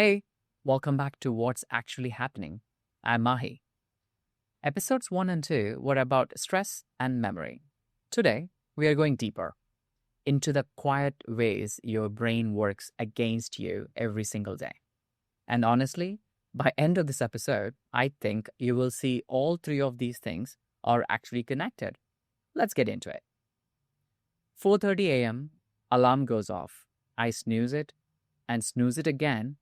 Hey, welcome back to What's Actually Happening. I'm Maahi. Episodes 1 and 2 were about stress and memory. Today, we are going deeper into the quiet ways your brain works against you every single day. And honestly, by end of this episode, I think you will see all three of these things are actually connected. Let's get into it. 4:30 a.m. alarm goes off. I snooze it and snooze it again.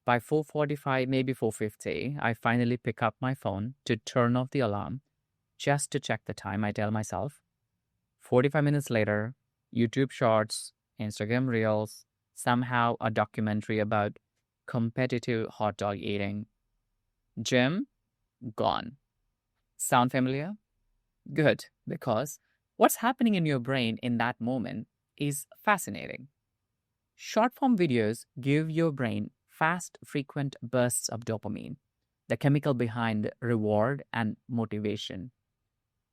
By 4:45, maybe 4:50, I finally pick up my phone to turn off the alarm just to check the time, I tell myself. 45 minutes later, YouTube Shorts, Instagram Reels, somehow a documentary about competitive hot dog eating. Gym, gone. Sound familiar? Good, because what's happening in your brain in that moment is fascinating. Short form videos give your brain fast, frequent bursts of dopamine, the chemical behind reward and motivation.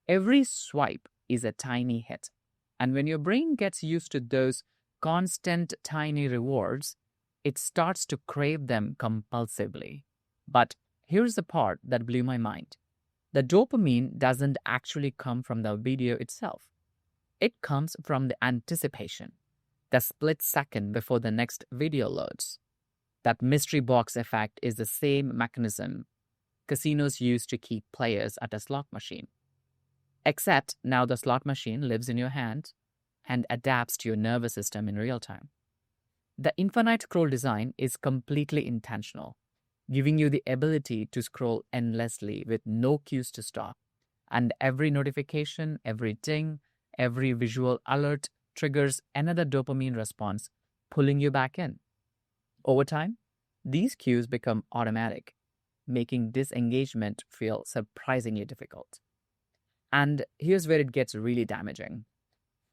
Every swipe is a tiny hit. And when your brain gets used to those constant tiny rewards, it starts to crave them compulsively. But here's the part that blew my mind. The dopamine doesn't actually come from the video itself. It comes from the anticipation, the split second before the next video loads. That mystery box effect is the same mechanism casinos use to keep players at a slot machine. Except now the slot machine lives in your hand and adapts to your nervous system in real time. The infinite scroll design is completely intentional, giving you the ability to scroll endlessly with no cues to stop. And every notification, every ding, every visual alert triggers another dopamine response, pulling you back in. Over time, these cues become automatic, making disengagement feel surprisingly difficult. And here's where it gets really damaging.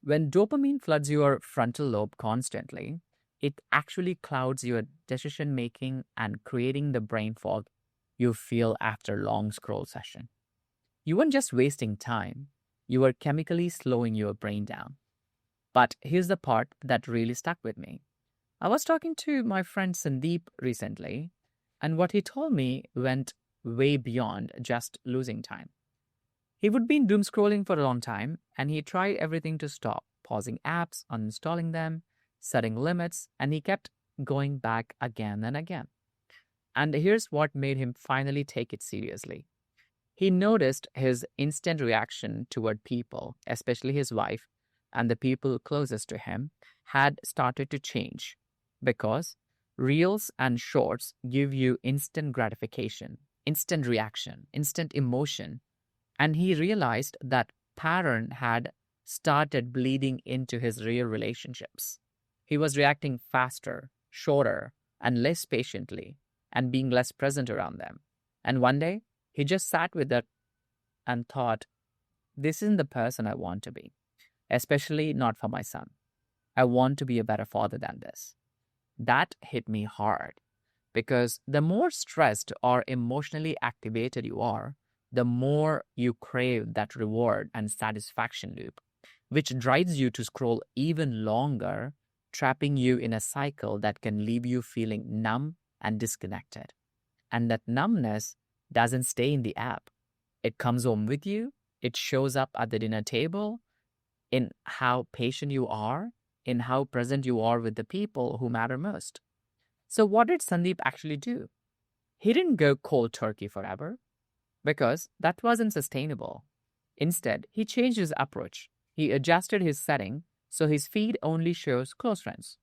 When dopamine floods your frontal lobe constantly, it actually clouds your decision making and creating the brain fog you feel after a long scroll session. You weren't just wasting time, you were chemically slowing your brain down. But here's the part that really stuck with me. I was talking to my friend Sandeep recently, and what he told me went way beyond just losing time. He would be doom scrolling for a long time, and he tried everything to stop, pausing apps, uninstalling them, setting limits, and he kept going back again and again. And here's what made him finally take it seriously. He noticed his instant reaction toward people, especially his wife and the people closest to him, had started to change. Because reels and shorts give you instant gratification, instant reaction, instant emotion. And he realized that pattern had started bleeding into his real relationships. He was reacting faster, shorter, and less patiently, and being less present around them. And one day, he just sat with it and thought, this isn't the person I want to be, especially not for my son. I want to be a better father than this. That hit me hard because the more stressed or emotionally activated you are, the more you crave that reward and satisfaction loop, which drives you to scroll even longer, trapping you in a cycle that can leave you feeling numb and disconnected. And that numbness doesn't stay in the app. It comes home with you. It shows up at the dinner table in how patient you are, in how present you are with the people who matter most. So what did Sandeep actually do? He didn't go cold turkey forever because that wasn't sustainable. Instead, he changed his approach. He adjusted his setting so his feed only shows close friends,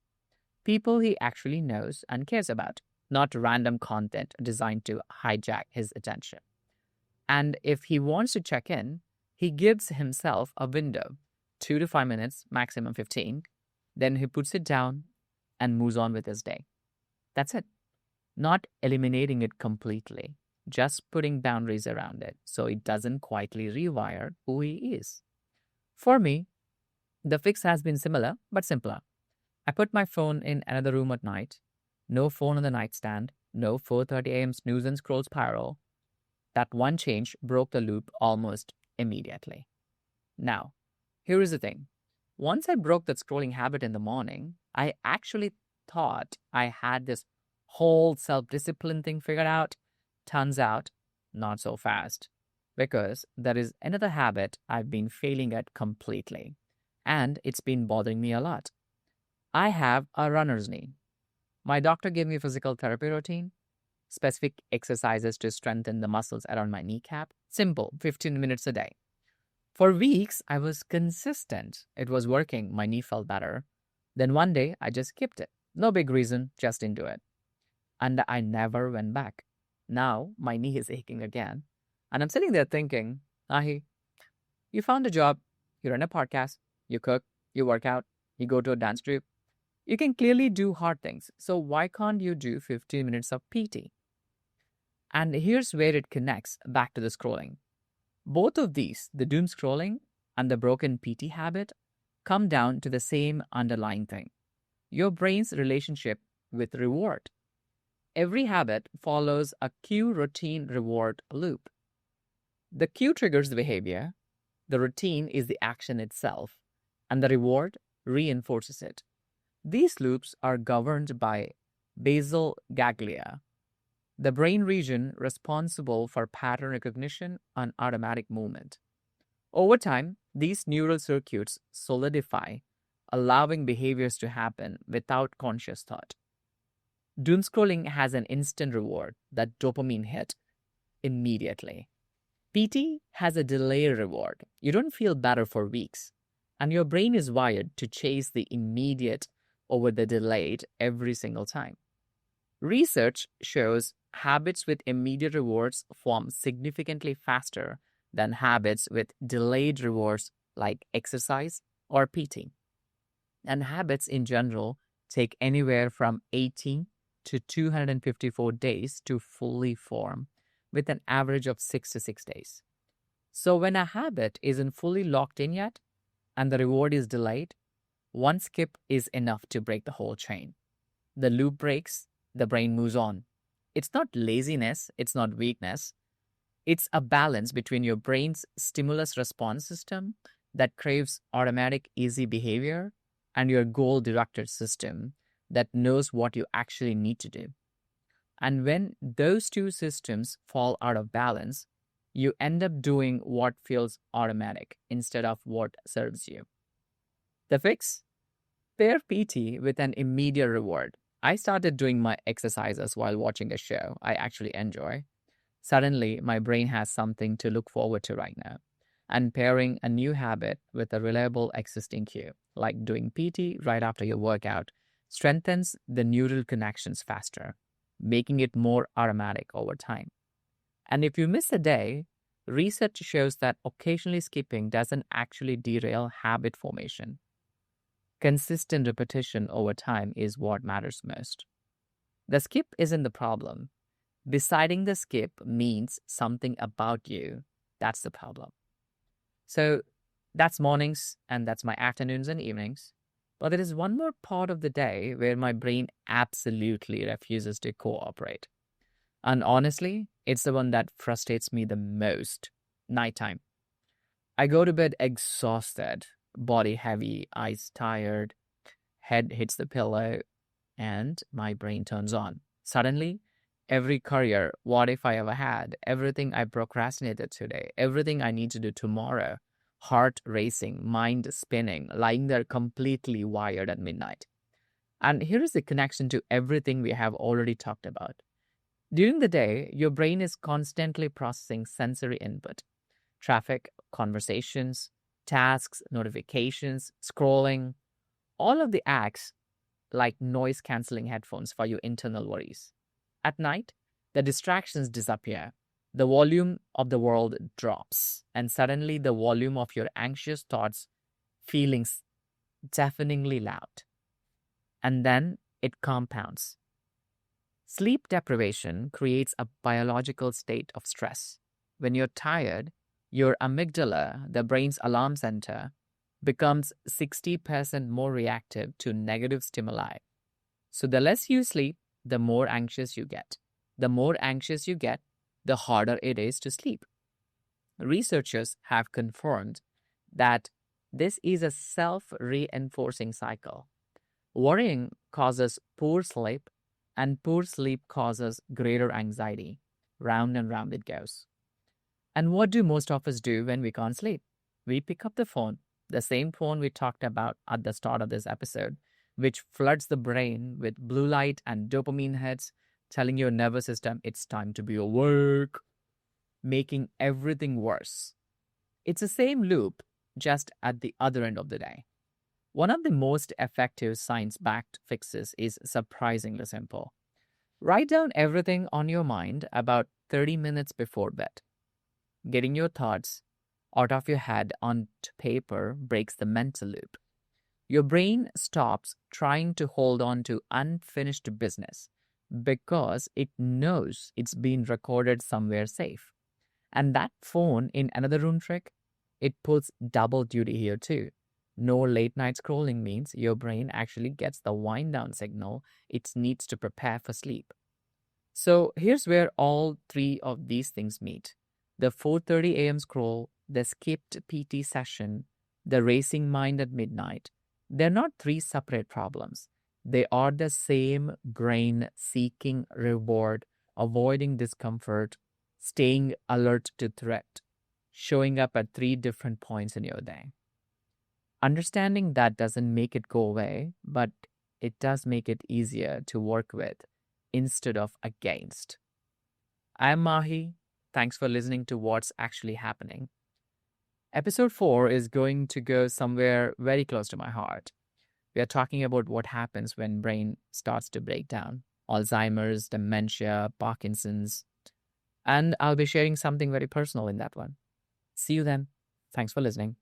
people he actually knows and cares about, not random content designed to hijack his attention. And if he wants to check in, he gives himself a window, 2 to 5 minutes, maximum 15. Then he puts it down and moves on with his day. That's it. Not eliminating it completely, just putting boundaries around it so it doesn't quietly rewire who he is. For me, the fix has been similar but simpler. I put my phone in another room at night. No phone on the nightstand. No 4:30 a.m. snooze and scroll spiral. That one change broke the loop almost immediately. Now, here is the thing. Once I broke that scrolling habit in the morning, I actually thought I had this whole self-discipline thing figured out. Turns out, not so fast. Because there is another habit I've been failing at completely. And it's been bothering me a lot. I have a runner's knee. My doctor gave me a physical therapy routine, specific exercises to strengthen the muscles around my kneecap. Simple, 15 minutes a day. For weeks, I was consistent. It was working. My knee felt better. Then one day, I just skipped it. No big reason, just didn't do it. And I never went back. Now, my knee is aching again. And I'm sitting there thinking, Maahi, you found a job, you run a podcast, you cook, you work out, you go to a dance troupe. You can clearly do hard things. So why can't you do 15 minutes of PT? And here's where it connects back to the scrolling. Both of these, the doom scrolling and the broken PT habit, come down to the same underlying thing: your brain's relationship with reward. Every habit follows a cue routine reward loop. The cue triggers the behavior, the routine is the action itself, and the reward reinforces it. These loops are governed by basal ganglia, the brain region responsible for pattern recognition and automatic movement. Over time, these neural circuits solidify, allowing behaviors to happen without conscious thought. Doom scrolling has an instant reward, that dopamine hit, immediately. PT has a delayed reward. You don't feel better for weeks, and your brain is wired to chase the immediate over the delayed every single time. Research shows habits with immediate rewards form significantly faster than habits with delayed rewards like exercise or PT. And habits in general take anywhere from 80 to 254 days to fully form, with an average of 6 to 6 days. So when a habit isn't fully locked in yet and the reward is delayed, one skip is enough to break the whole chain. The loop breaks, the brain moves on. It's not laziness, it's not weakness. It's a balance between your brain's stimulus response system that craves automatic, easy behavior and your goal-directed system that knows what you actually need to do. And when those two systems fall out of balance, you end up doing what feels automatic instead of what serves you. The fix? Pair PT with an immediate reward. I started doing my exercises while watching a show I actually enjoy. Suddenly, my brain has something to look forward to right now. And pairing a new habit with a reliable existing cue, like doing PT right after your workout, strengthens the neural connections faster, making it more automatic over time. And if you miss a day, research shows that occasionally skipping doesn't actually derail habit formation. Consistent repetition over time is what matters most. The skip isn't the problem. Deciding the skip means something about you. That's the problem. So that's mornings and that's my afternoons and evenings. But there is one more part of the day where my brain absolutely refuses to cooperate. And honestly, it's the one that frustrates me the most: nighttime. I go to bed exhausted, body heavy, eyes tired, head hits the pillow, and my brain turns on. Suddenly, every career, what if I ever had, everything I procrastinated today, everything I need to do tomorrow, heart racing, mind spinning, lying there completely wired at midnight. And here is the connection to everything we have already talked about. During the day, your brain is constantly processing sensory input: traffic, conversations, tasks, notifications, scrolling. All of the acts like noise-canceling headphones for your internal worries. At night, the distractions disappear. The volume of the world drops, and suddenly the volume of your anxious thoughts, feelings deafeningly loud. And then it compounds. Sleep deprivation creates a biological state of stress. When you're tired, your amygdala, the brain's alarm center, becomes 60% more reactive to negative stimuli. So the less you sleep, the more anxious you get. The more anxious you get, the harder it is to sleep. Researchers have confirmed that this is a self-reinforcing cycle. Worrying causes poor sleep, and poor sleep causes greater anxiety. Round and round it goes. And what do most of us do when we can't sleep? We pick up the phone, the same phone we talked about at the start of this episode, which floods the brain with blue light and dopamine hits, telling your nervous system it's time to be awake, making everything worse. It's the same loop, just at the other end of the day. One of the most effective science backed fixes is surprisingly simple. Write down everything on your mind about 30 minutes before bed. Getting your thoughts out of your head onto paper breaks the mental loop. Your brain stops trying to hold on to unfinished business because it knows it's been recorded somewhere safe. And that phone in another room trick, it pulls double duty here too. No late night scrolling means your brain actually gets the wind down signal it needs to prepare for sleep. So here's where all three of these things meet. The 4:30 a.m. scroll, the skipped PT session, the racing mind at midnight. They're not three separate problems. They are the same brain seeking reward, avoiding discomfort, staying alert to threat, showing up at three different points in your day. Understanding that doesn't make it go away, but it does make it easier to work with instead of against. I'm Maahi. Thanks for listening to What's Actually Happening. Episode 4 is going to go somewhere very close to my heart. We are talking about what happens when brain starts to break down. Alzheimer's, dementia, Parkinson's. And I'll be sharing something very personal in that one. See you then. Thanks for listening.